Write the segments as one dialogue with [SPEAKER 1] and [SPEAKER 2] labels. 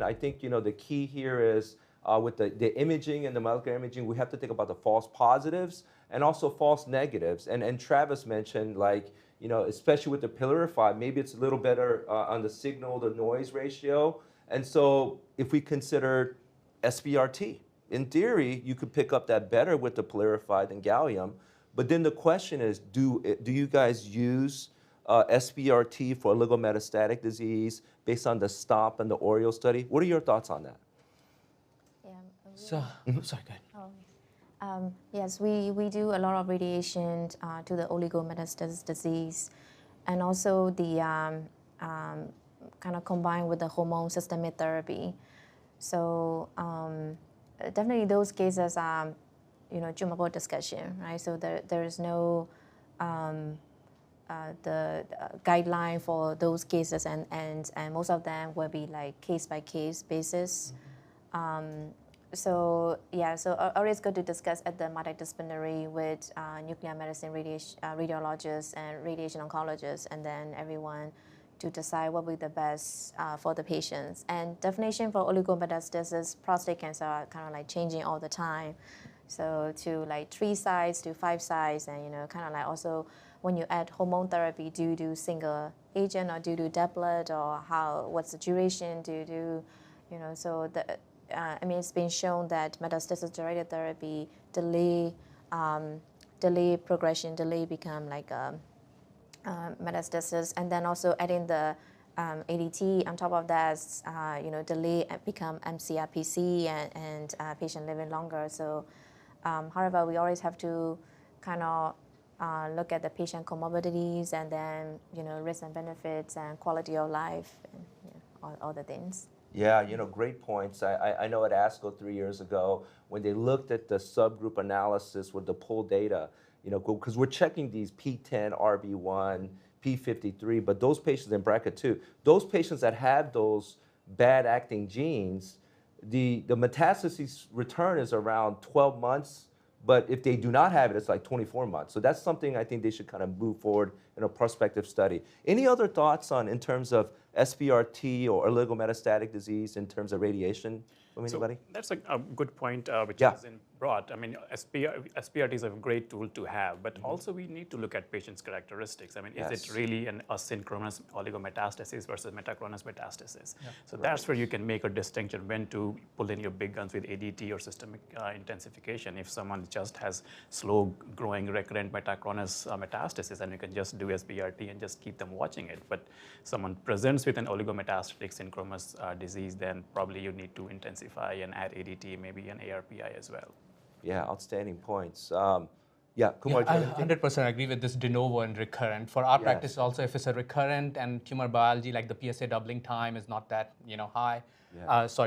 [SPEAKER 1] question. I think, the key here is with the imaging and the molecular imaging, we have to think about the false positives and also false negatives. And Travis mentioned, like, especially with the Pylarify, maybe it's a little better on the signal to noise ratio. And so if we consider SBRT, in theory, you could pick up that better with the Pylarify than gallium. But then the question is, do you guys use SBRT for oligometastatic disease based on the STOMP and the Oreo study? What are your thoughts on that?
[SPEAKER 2] Yeah.
[SPEAKER 3] So, sorry, go ahead.
[SPEAKER 2] Yes, we do a lot of radiation to the oligometastatic disease, and also the kind of combined with the hormone systemic therapy. So definitely those cases are, tumor board discussion, right? So there is no the guideline for those cases, and most of them will be like case by case basis. So always good to discuss at the multidisciplinary with nuclear medicine radiologists and radiation oncologists, and then everyone to decide what will be the best for the patients. And definition for oligometastasis, prostate cancer are kind of like changing all the time. So to like 3 sites to 5 sites, and kind of like also when you add hormone therapy, do you do single agent or do you do doublet, or what's the duration? Do you do, so it's been shown that metastasis-directed therapy delay progression, delay become like metastasis, and then also adding the ADT on top of that, delay become MCRPC and patient living longer. So, however, we always have to kind of look at the patient comorbidities and then risks and benefits and quality of life and all the things.
[SPEAKER 1] Yeah, great points. I know at ASCO 3 years ago, when they looked at the subgroup analysis with the pooled data, because we're checking these P10, RB1, P53, but those patients in BRCA2, those patients that have those bad acting genes, the metastasis return is around 12 months, but if they do not have it, it's like 24 months. So that's something I think they should kind of move forward in a prospective study. Any other thoughts in terms of SBRT or oligometastatic disease in terms of radiation from anybody?
[SPEAKER 4] So that's a good point, which
[SPEAKER 1] Yeah.
[SPEAKER 4] is brought. I mean, SBRT is a great tool to have, but also we need to look at patients' characteristics. I mean, is it really an asynchronous oligometastasis versus metachronous metastasis? Yeah. So that's where you can make a distinction when to pull in your big guns with ADT or systemic intensification. If someone just has slow growing recurrent metachronous metastasis, and you can just do SBRT and just keep them watching it. But someone presents with an oligometastatic synchronous disease, then probably you need to intensify and add ADT, maybe an ARPI as well.
[SPEAKER 1] Yeah, outstanding points.
[SPEAKER 3] Kumar, I 100% agree with this de novo and recurrent. For our practice also, if it's a recurrent and tumor biology, like the PSA doubling time is not that high,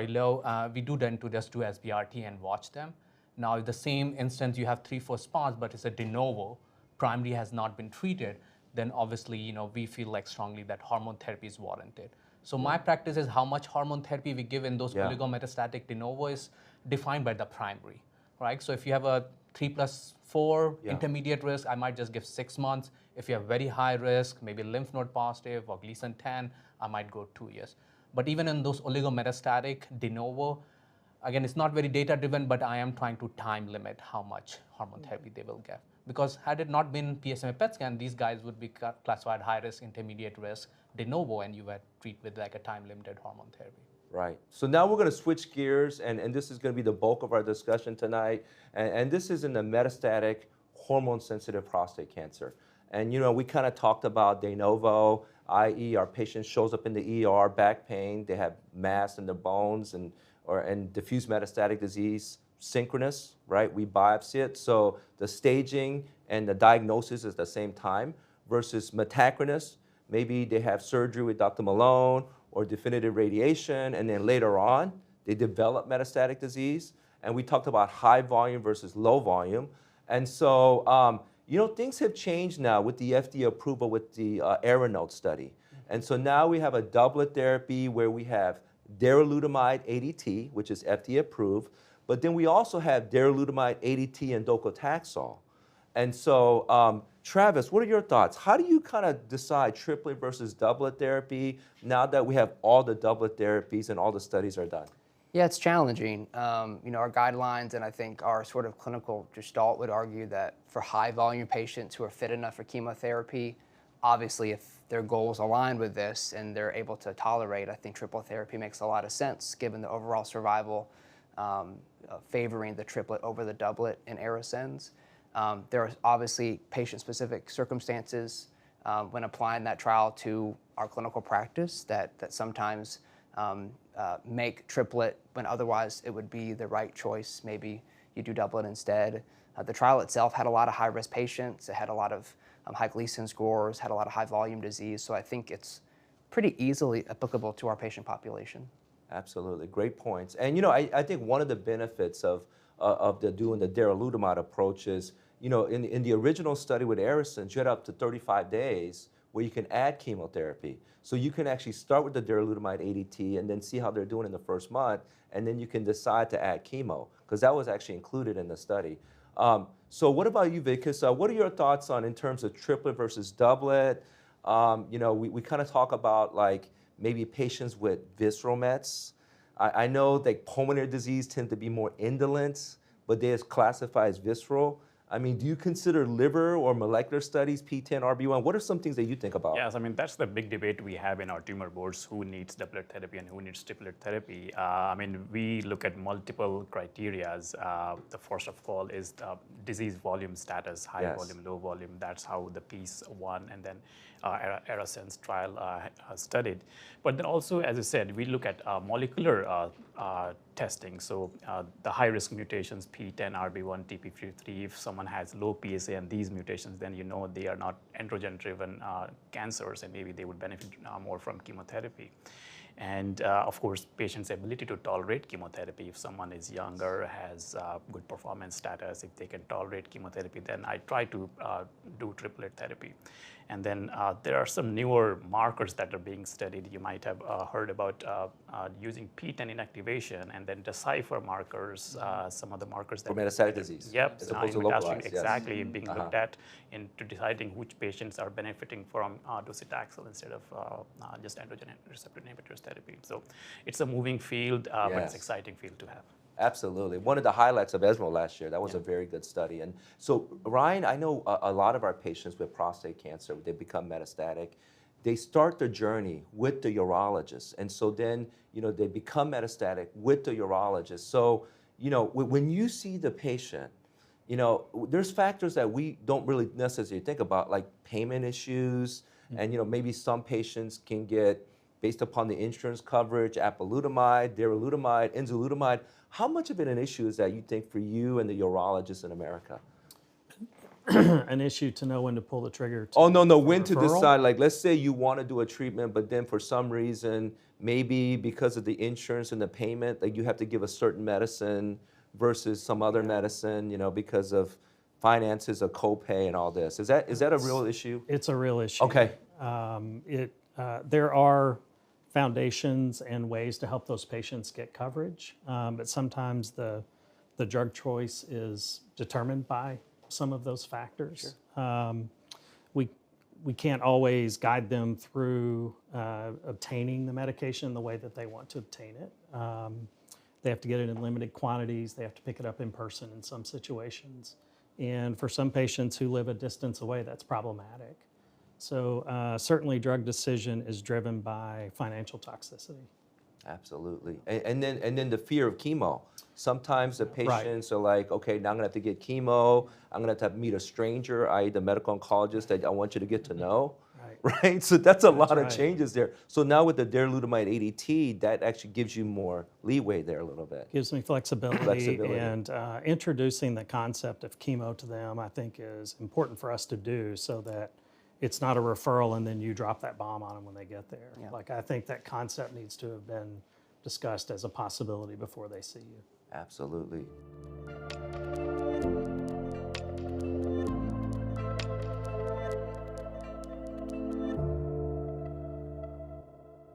[SPEAKER 3] low, we do tend to just do SBRT and watch them. Now, if the same instance you have 3-4 spots, but it's a de novo, primary has not been treated, then obviously we feel like strongly that hormone therapy is warranted. So my practice is how much hormone therapy we give in those oligometastatic de novo is defined by the primary. Right? So if you have a 3+4 intermediate risk, I might just give 6 months. If you have very high risk, maybe lymph node positive or Gleason 10, I might go 2 years. But even in those oligometastatic de novo, again, it's not very data driven, but I am trying to time limit how much hormone therapy they will get. Because had it not been PSMA PET scan, these guys would be classified high risk, intermediate risk, de novo, and you would treat with like a time limited hormone therapy.
[SPEAKER 1] Right. So now we're going to switch gears, and this is going to be the bulk of our discussion tonight. And this is in the metastatic hormone-sensitive prostate cancer. And we kind of talked about de novo, i.e. our patient shows up in the ER, back pain, they have mass in the bones and diffuse metastatic disease, synchronous, right? We biopsy it. So the staging and the diagnosis is at the same time versus metachronous. Maybe they have surgery with Dr. Malone or definitive radiation, and then later on, they develop metastatic disease. And we talked about high volume versus low volume. And so, things have changed now with the FDA approval with the Aeronote study. And so now we have a doublet therapy where we have darolutamide ADT, which is FDA approved, but then we also have darolutamide ADT and docetaxel. And so Travis, what are your thoughts? How do you kind of decide triplet versus doublet therapy now that we have all the doublet therapies and all the studies are done?
[SPEAKER 5] Yeah, it's challenging. Our guidelines and I think our sort of clinical gestalt would argue that for high volume patients who are fit enough for chemotherapy, obviously if their goals align with this and they're able to tolerate, I think triplet therapy makes a lot of sense given the overall survival favoring the triplet over the doublet in ARASENS. There are obviously patient-specific circumstances when applying that trial to our clinical practice that sometimes make triplet when otherwise it would be the right choice. Maybe you do doublet instead. The trial itself had a lot of high-risk patients. It had a lot of high Gleason scores, had a lot of high-volume disease. So I think it's pretty easily applicable to our patient population.
[SPEAKER 1] Absolutely, great points. And I think one of the benefits of doing the darolutamide approach is, in the original study with ARASENS, you had up to 35 days where you can add chemotherapy. So you can actually start with the darolutamide ADT and then see how they're doing in the first month, and then you can decide to add chemo, because that was actually included in the study. So what about you, Vikas? What are your thoughts on in terms of triplet versus doublet? We kind of talk about like maybe patients with visceral mets. I know that pulmonary disease tend to be more indolent, but they is classified as visceral. I mean, do you consider liver or molecular studies, PTEN, RB1? What are some things that you think about?
[SPEAKER 4] Yes, I mean, that's the big debate we have in our tumor boards, who needs doublet therapy and who needs triplet therapy. We look at multiple criteria. The first of all is disease volume status, high volume, low volume. That's how the PEACE 1 and then ARASENS trial studied. But then also, as I said, we look at molecular testing. So the high-risk mutations, PTEN, RB1, TP53, if someone has low PSA and these mutations, then they are not androgen-driven cancers, and maybe they would benefit more from chemotherapy. And of course, patients' ability to tolerate chemotherapy. If someone is younger, has good performance status, if they can tolerate chemotherapy, then I try to do triplet therapy. And then there are some newer markers that are being studied. You might have heard about using PTEN inactivation and then decipher markers, some of the markers that—
[SPEAKER 1] for metastatic disease.
[SPEAKER 4] Yep,
[SPEAKER 1] as opposed to localized,
[SPEAKER 4] exactly, being looked at into deciding which patients are benefiting from docetaxel instead of just androgen receptor inhibitors therapy. So it's a moving field, but it's an exciting field to have.
[SPEAKER 1] Absolutely. One of the highlights of ESMO last year, that was a very good study. And so, Ryan, I know a lot of our patients with prostate cancer, they become metastatic. They start their journey with the urologist. And so then, they become metastatic with the urologist. So, when you see the patient, there's factors that we don't really necessarily think about, like payment issues. And, maybe some patients can get, based upon the insurance coverage, apalutamide, darolutamide, enzalutamide. How much of it an issue is that, you think, for you and the urologists in America?
[SPEAKER 6] An issue to know when to pull the trigger.
[SPEAKER 1] When to decide. Like, let's say you want to do a treatment, but then for some reason, maybe because of the insurance and the payment, like you have to give a certain medicine versus some other medicine, because of finances, a copay, and all this. Is that a real issue?
[SPEAKER 6] It's a real issue.
[SPEAKER 1] Okay.
[SPEAKER 6] There are foundations and ways to help those patients get coverage, but sometimes the drug choice is determined by some of those factors. Sure. We can't always guide them through obtaining the medication the way that they want to obtain it. They have to get it in limited quantities. They have to pick it up in person in some situations. And for some patients who live a distance away, that's problematic. So certainly drug decision is driven by financial toxicity.
[SPEAKER 1] Absolutely. And then the fear of chemo. Sometimes the patients are like, okay, now I'm gonna have to get chemo. I'm gonna have to meet a stranger, i.e. the medical oncologist that I want you to get to know. Right? So that's a lot of changes there. So now with the darolutamide ADT, that actually gives you more leeway there a little bit.
[SPEAKER 6] Gives me flexibility. And introducing the concept of chemo to them, I think, is important for us to do so that it's not a referral and then you drop that bomb on them when they get there. Yeah. Like, I think that concept needs to have been discussed as a possibility before they see you.
[SPEAKER 1] Absolutely.